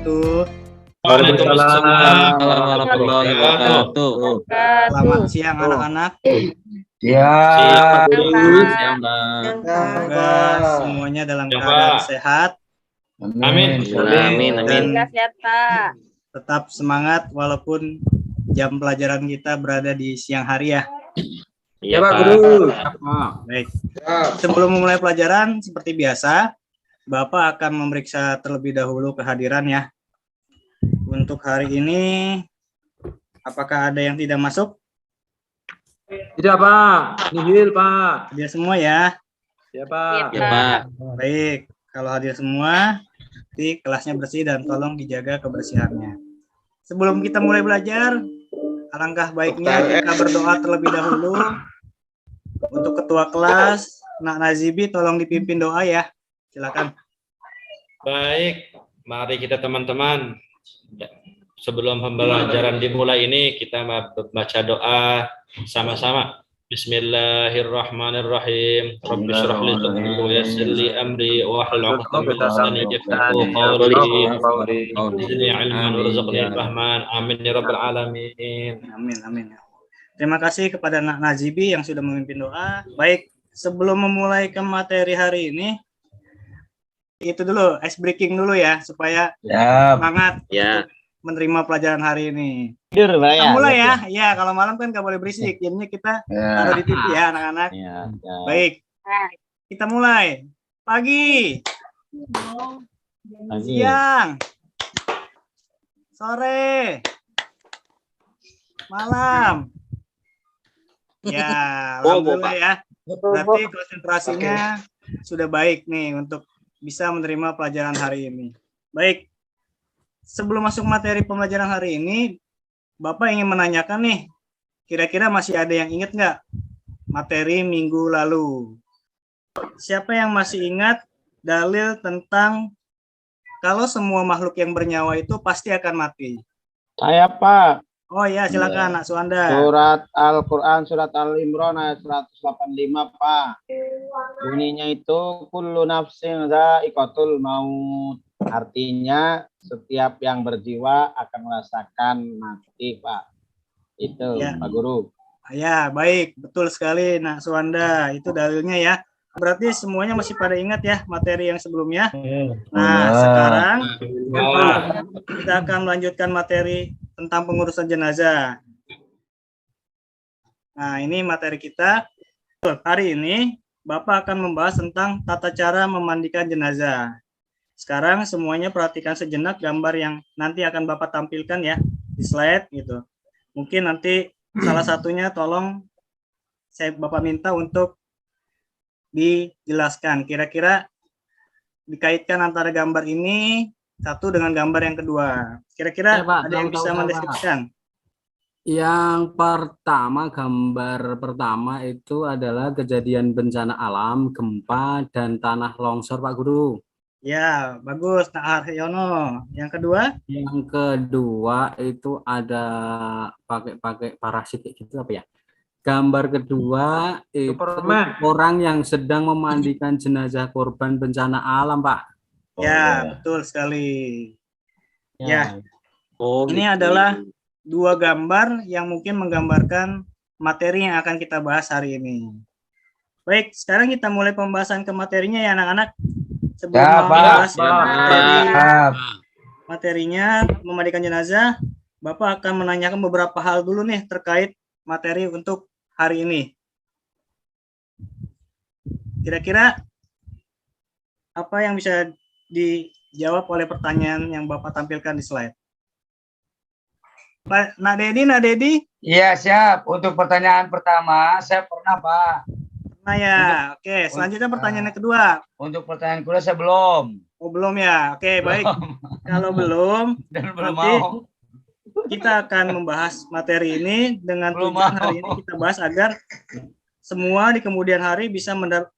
wabarakatuh. Waalaikumsalam warahmatullahi wabarakatuh. Selamat siang anak-anak. Ya, Siang, Bang. Semoga semuanya dalam keadaan sehat. amin. Amin. Dan Sehat, Pak. tetap semangat walaupun jam pelajaran kita berada di siang hari ya. Iya, Pak Pak. Guru. Baik. Sebelum memulai pelajaran, seperti biasa, Bapak akan memeriksa terlebih dahulu kehadiran ya. Untuk hari ini, apakah ada yang tidak masuk? Tidak, Pak. Nihil, Pak. Hadir semua ya. Ya, Pak. Iya, Pak. Baik, kalau hadir semua, di kelasnya bersih dan tolong dijaga kebersihannya. Sebelum kita mulai belajar, alangkah baiknya kita berdoa terlebih dahulu. Untuk ketua kelas, Nak Nazibi, tolong dipimpin doa ya. Silakan. Baik, mari kita teman-teman. Sebelum pembelajaran dimulai ini, kita baca doa sama-sama. Bismillahirrahmanirrahim. Rabbi shrah li sadri wa yassir li amri wahlul 'uqdatam min lisani yafqahu qawli. Zidni 'ilman warzuqni fahman. Amin ya rabbal alamin. Amin, amin. Terima kasih kepada Nak Nazibi yang sudah memimpin doa. Baik, sebelum memulai ke materi hari ini, itu dulu, ice breaking dulu ya, supaya semangat Ya. untuk menerima pelajaran hari ini. Tidur, Pak, Kita mulai ya. Ya, kalau malam kan nggak boleh berisik. Jadinya kita taruh di TV ya, anak-anak. Baik, kita mulai. Pagi, siang, sore, malam. Ya, alhamdulillah ya. Berarti konsentrasinya sudah baik nih untuk bisa menerima pelajaran hari ini. Baik, sebelum masuk materi pembelajaran hari ini, Bapak ingin menanyakan nih, kira-kira masih ada yang ingat nggak materi minggu lalu? Siapa yang masih ingat dalil tentang kalau semua makhluk yang bernyawa itu pasti akan mati? Saya, Pak. Oh ya, silakan Nak Suanda. Surat Al-Quran, surat Al-Imran ayat 185, Pak. Bunyinya itu kullu nafsin dha'iqatul maut. Artinya setiap yang berjiwa akan merasakan mati, Pak. Itu, Ya. Pak Guru. Ya, baik. Betul sekali Nak Suanda. Itu dalilnya ya. Berarti semuanya masih pada ingat ya materi yang sebelumnya. Nah, sekarang kita akan melanjutkan materi tentang pengurusan jenazah. Nah, ini materi kita. Hari ini Bapak akan membahas tentang tata cara memandikan jenazah. Sekarang semuanya perhatikan sejenak gambar yang nanti akan Bapak tampilkan ya di slide gitu. Mungkin nanti salah satunya tolong Bapak minta untuk dijelaskan. Kira-kira dikaitkan antara gambar ini satu dengan gambar yang kedua. Kira-kira Ya, Pak, ada yang bisa mendeskripsikan? Yang pertama, gambar pertama itu adalah kejadian bencana alam, gempa, dan tanah longsor, Pak Guru. Ya, bagus, Nak Haryono. Yang kedua? Yang kedua itu ada pakai parasit gitu apa ya? Gambar kedua itu orang yang sedang memandikan jenazah korban bencana alam, Pak. Ya, betul sekali. Ya, ini gitu. adalah dua gambar yang mungkin menggambarkan materi yang akan kita bahas hari ini. Baik, sekarang kita mulai pembahasan ke materinya ya anak-anak. Sebelum membahas materinya memandikan jenazah, Bapak akan menanyakan beberapa hal dulu nih terkait materi untuk hari ini. Kira-kira apa yang bisa dijawab oleh pertanyaan yang Bapak tampilkan di slide? Pak Nak Dedi? Iya, siap. Untuk pertanyaan pertama, saya pernah, Pak. Nah ya, oke. Selanjutnya pertanyaan yang kedua. Untuk pertanyaan kedua, saya belum. Oh, belum ya? Oke, baik. Kalau belum, Dan belum nanti mau. kita akan membahas materi ini dengan Belum tujuan mau. hari ini kita bahas agar semua di kemudian hari bisa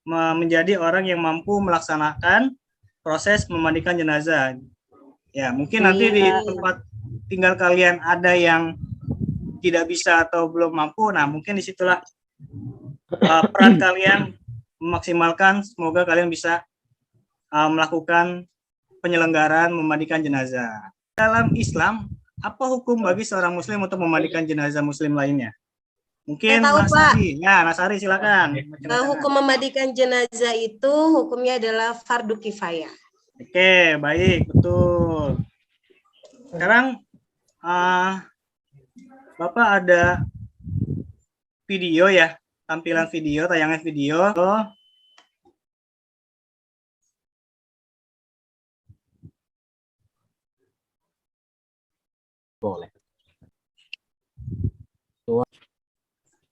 menjadi orang yang mampu melaksanakan proses memandikan jenazah. Ya, mungkin nanti di tempat tinggal kalian ada yang tidak bisa atau belum mampu, nah mungkin disitulah peran kalian memaksimalkan. Semoga kalian bisa melakukan penyelenggaraan memandikan jenazah. dalam Islam, apa hukum bagi seorang muslim untuk memandikan jenazah muslim lainnya? Mungkin Saya tahu, Nasari. Ya, Nasari silakan. Hukum memandikan jenazah itu hukumnya adalah fardu kifayah. Oke, baik, betul. Sekarang Bapak ada video ya, tampilan video, tayangan video. Boleh.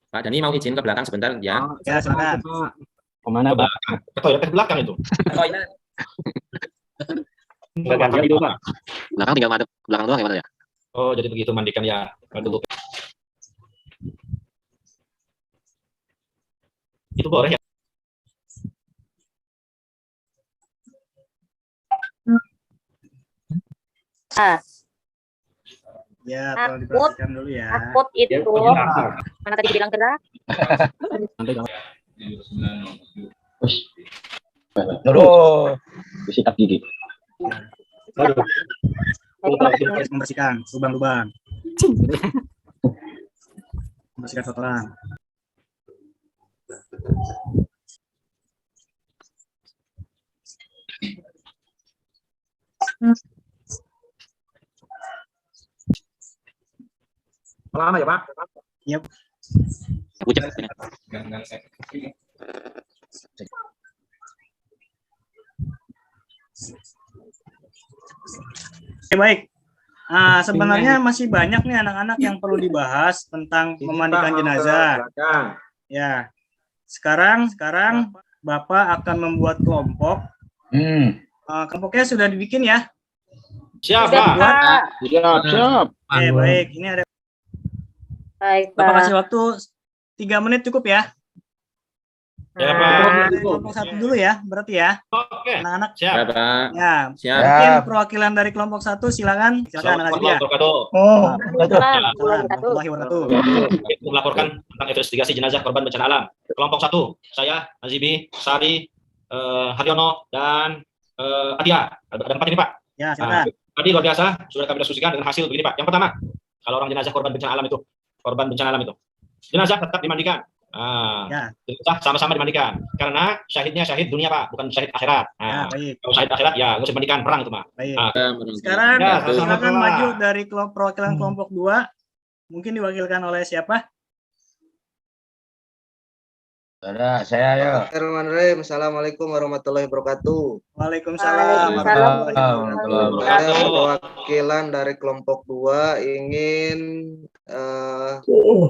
Pak Dani mau izin ke belakang sebentar ya. Ya, silakan. Kemana, Pak? Ke toilet ke belakang itu. Belakang tinggal madep belakang doang gimana ya? Oh, jadi begitu mandikan ya. Dulu. Itu boleh ya? Ya, tolong diperhatikan dulu ya. Takut itu mana tadi bilang gerak. Aduh, sikat gigi. Membersihkan lubang-lubang. Membersihkan kotoran. Lama ya, Pak? Yep. Ucap. Oke, baik. Sebenarnya masih banyak nih anak-anak yang perlu dibahas tentang memandikan jenazah. Ya. Sekarang Bapak akan membuat kelompok. Kelompoknya sudah dibikin ya? Siapa? Siap. Oke, baik. Ini ada Baik, Bapak Pak. kasih waktu 3 menit cukup ya? Ya, Pak. Dari kelompok 1 dulu ya, berarti ya. Oke. Anak-anak. Siap. Ya, Pak. Ya, Siap. mungkin perwakilan dari kelompok 1 silakan. Silakan anak ya. Warahmatullahi wabarakatuh. Untuk melaporkan tentang investigasi jenazah korban bencana alam. Kelompok 1, saya, Nazibi, Sari, Haryono, dan Atia. Ada 4 ini, Pak. Ya, silakan. Tadi luar biasa, sudah kami diskusikan dengan hasil begini, Pak. Yang pertama, kalau orang jenazah korban bencana alam itu, jenazah tetap dimandikan. Ya. Jenazah sama-sama dimandikan. Karena syahidnya syahid dunia, Pak, bukan syahid akhirat. Ya, baik. Kalau syahid akhirat, ya harus dimandikan perang itu, Pak. Baik. Ah. Sekarang Ya, silakan sama-sama. maju dari perwakilan kelompok 2. Mungkin diwakilkan oleh siapa? Saya ya. Bismillahirrahmanirrahim. Assalamualaikum warahmatullahi wabarakatuh. Waalaikumsalam Waalaikumsalam. Saya perwakilan dari kelompok 2 ingin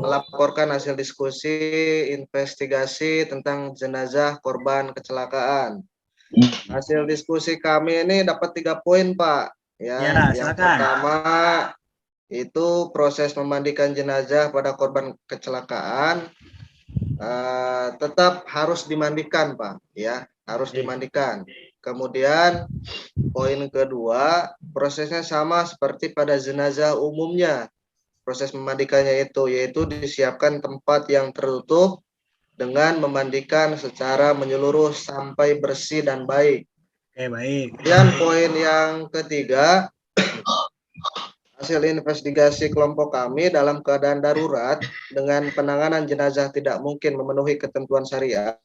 melaporkan hasil diskusi investigasi tentang jenazah korban kecelakaan. Hasil diskusi kami ini dapat 3 poin, Pak. Ya, Yang silakan. pertama itu proses memandikan jenazah pada korban kecelakaan tetap harus dimandikan, Pak, ya, harus dimandikan. Kemudian poin kedua, prosesnya sama seperti pada jenazah umumnya. Proses memandikannya itu yaitu disiapkan tempat yang tertutup dengan memandikan secara menyeluruh sampai bersih dan baik. Oke, baik. Dan poin yang ketiga, hasil investigasi kelompok kami dalam keadaan darurat dengan penanganan jenazah tidak mungkin memenuhi ketentuan syariat,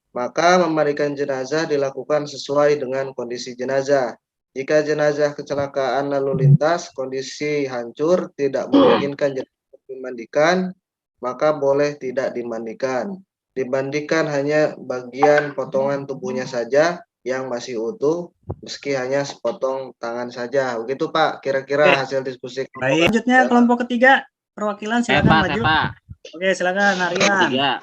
maka memandikan jenazah dilakukan sesuai dengan kondisi jenazah. Jika jenazah kecelakaan lalu lintas, kondisi hancur, tidak memungkinkan jenazah dimandikan, maka boleh tidak dimandikan. Dimandikan hanya bagian potongan tubuhnya saja yang masih utuh, meski hanya sepotong tangan saja. Begitu, Pak, kira-kira hasil diskusi. Baik. Selanjutnya kelompok ketiga, perwakilan silakan maju. Oke, silakan Narian.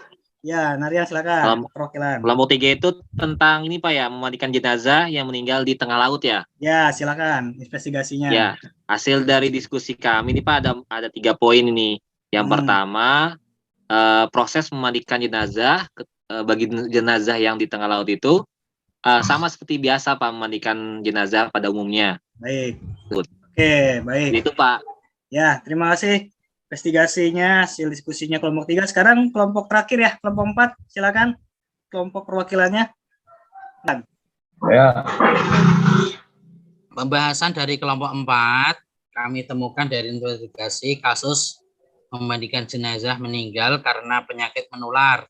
Ya, Narian silakan. Perwakilan. Kelompok 3 itu tentang ini, Pak, ya, memandikan jenazah yang meninggal di tengah laut ya. Ya, silakan investigasinya. Ya, hasil dari diskusi kami ini, Pak, ada 3 poin ini. Yang pertama, proses memandikan jenazah bagi jenazah yang di tengah laut itu sama seperti biasa, Pak, memandikan jenazah pada umumnya. Baik. Oke, baik. Itu, Pak. Ya, terima kasih investigasinya, hasil diskusinya kelompok 3. Sekarang kelompok terakhir ya, kelompok 4. Silakan kelompok perwakilannya. Ya. Pembahasan dari kelompok 4 kami temukan dari investigasi kasus memandikan jenazah meninggal karena penyakit menular.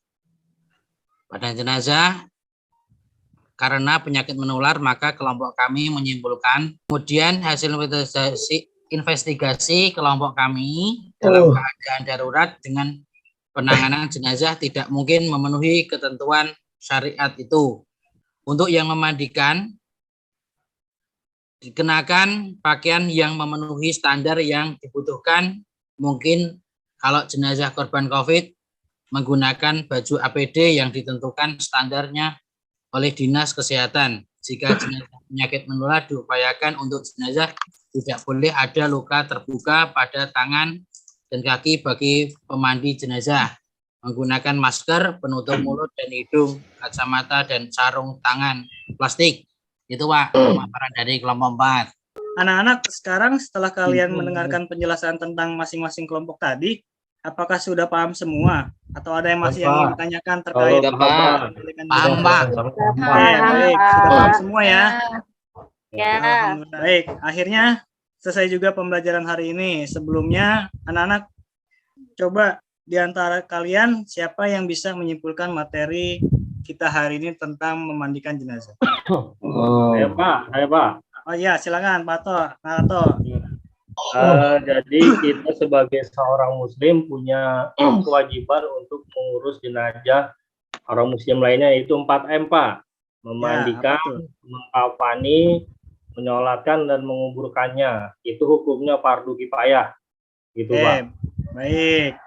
Pada jenazah karena penyakit menular, maka kelompok kami menyimpulkan. Kemudian hasil investigasi kelompok kami dalam keadaan darurat dengan penanganan jenazah tidak mungkin memenuhi ketentuan syariat itu. Untuk yang memandikan, dikenakan pakaian yang memenuhi standar yang dibutuhkan. Mungkin kalau jenazah korban COVID menggunakan baju APD yang ditentukan standarnya oleh Dinas Kesehatan. Jika jenazah penyakit menular, diupayakan untuk jenazah tidak boleh ada luka terbuka pada tangan dan kaki bagi pemandi jenazah. Menggunakan masker, penutup mulut dan hidung, kacamata dan sarung tangan plastik. Itu Pak, pemaparan dari kelompok 4. Anak-anak, sekarang setelah kalian mendengarkan penjelasan tentang masing-masing kelompok tadi, apakah sudah paham semua? Atau ada yang masih yang ingin ditanyakan terkait? Paham, Pak. Baik, sudah paham semua ya? Ya. Baik, akhirnya selesai juga pembelajaran hari ini. Sebelumnya, anak-anak, coba di antara kalian siapa yang bisa menyimpulkan materi kita hari ini tentang memandikan jenazah? Saya Pak. Oh iya, silakan Pak Ato. Jadi kita sebagai seorang Muslim punya kewajiban untuk mengurus jenazah orang Muslim lainnya, yaitu 4M Pak. Memandikan, mengkafani, menyolatkan dan menguburkannya. Itu hukumnya fardu kifayah. Gitu Pak. Baik.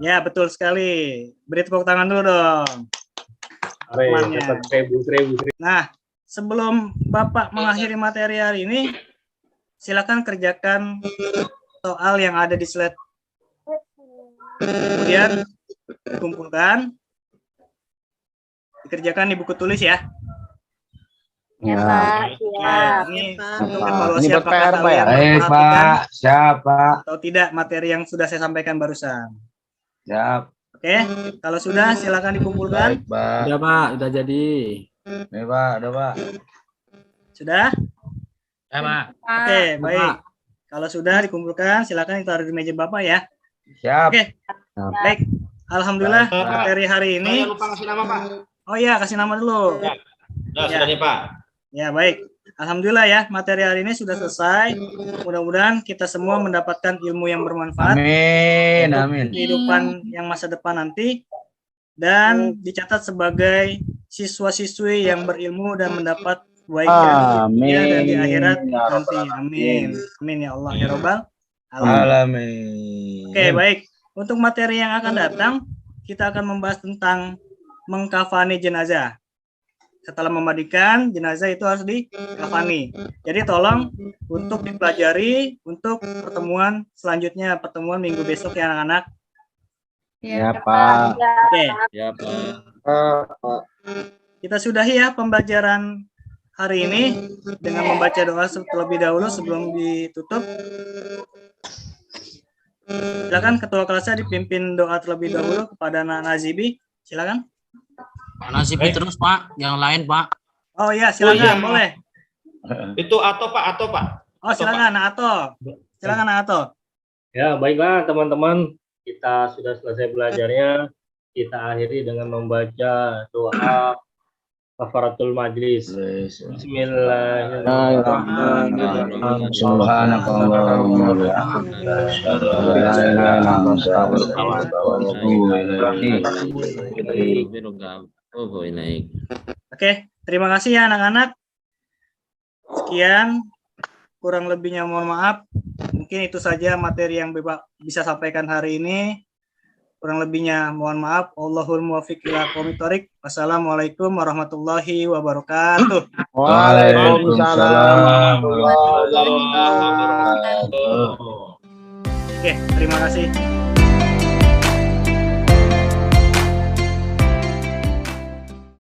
Ya, betul sekali. Beri tepuk tangan dulu dong. Nah, sebelum Bapak mengakhiri materi hari ini, silakan kerjakan soal yang ada di slide. Kemudian dikumpulkan, dikerjakan di buku tulis ya. Ya, Pak. Siap. Ini untuk evaluasi Ini apakah PR, Pak, ya? kalian Baik, Pak. Siap, Pak. atau tidak materi yang sudah saya sampaikan barusan. Siap. Oke, kalau sudah silakan dikumpulkan. Baik, Pak. Udah Pak, udah jadi. Nih, Pak. Udah, Pak. Sudah? Ya, Pak. Oke, baik. Kalau sudah dikumpulkan, silakan ditaruh di meja Bapak ya. Siap. Oke, baik. Alhamdulillah materi hari ini. Saya lupa kasih nama Pak. Oh iya, kasih nama dulu. Nah, sudah nih Pak. Ya, baik. Alhamdulillah ya, materi hari ini sudah selesai. Mudah-mudahan kita semua mendapatkan ilmu yang bermanfaat. Amin, untuk amin. kehidupan yang masa depan nanti. Dan dicatat sebagai siswa-siswi yang berilmu dan mendapat kebaikan di dunia dan di akhirat nanti. Amin. Amin ya Allah ya Rabbal Alamin. Oke, baik. Untuk materi yang akan datang, kita akan membahas tentang mengkafani jenazah. Setelah memandikan, jenazah itu harus dikafani. Jadi tolong untuk dipelajari untuk pertemuan selanjutnya, pertemuan minggu besok ya anak-anak. Ya, Pak. Oke. Ya, Pak. Kita sudahi ya pembelajaran hari ini dengan membaca doa terlebih dahulu sebelum ditutup. Silakan ketua kelasnya dipimpin doa terlebih dahulu kepada Nak Nazibi. Silakan. Pak Nazibi terus Pak, yang lain Pak. Oh iya, silakan, boleh. Itu Ato Pak. Oh, silakan Nak Ato. Silakan Nak Ato. Ya, baiklah teman-teman. Kita sudah selesai belajarnya. Kita akhiri dengan membaca doa kafaratul majlis. Bismillahirrahmanirrahim. Oke, terima kasih ya anak-anak. Sekian, kurang lebihnya mohon maaf. Mungkin itu saja materi yang Bapak bisa sampaikan hari ini. Kurang lebihnya mohon maaf. Allahul muwaffiq ila aqwamit thoriq. Wassalamualaikum warahmatullahi wabarakatuh. Waalaikumsalam. Oke, terima kasih.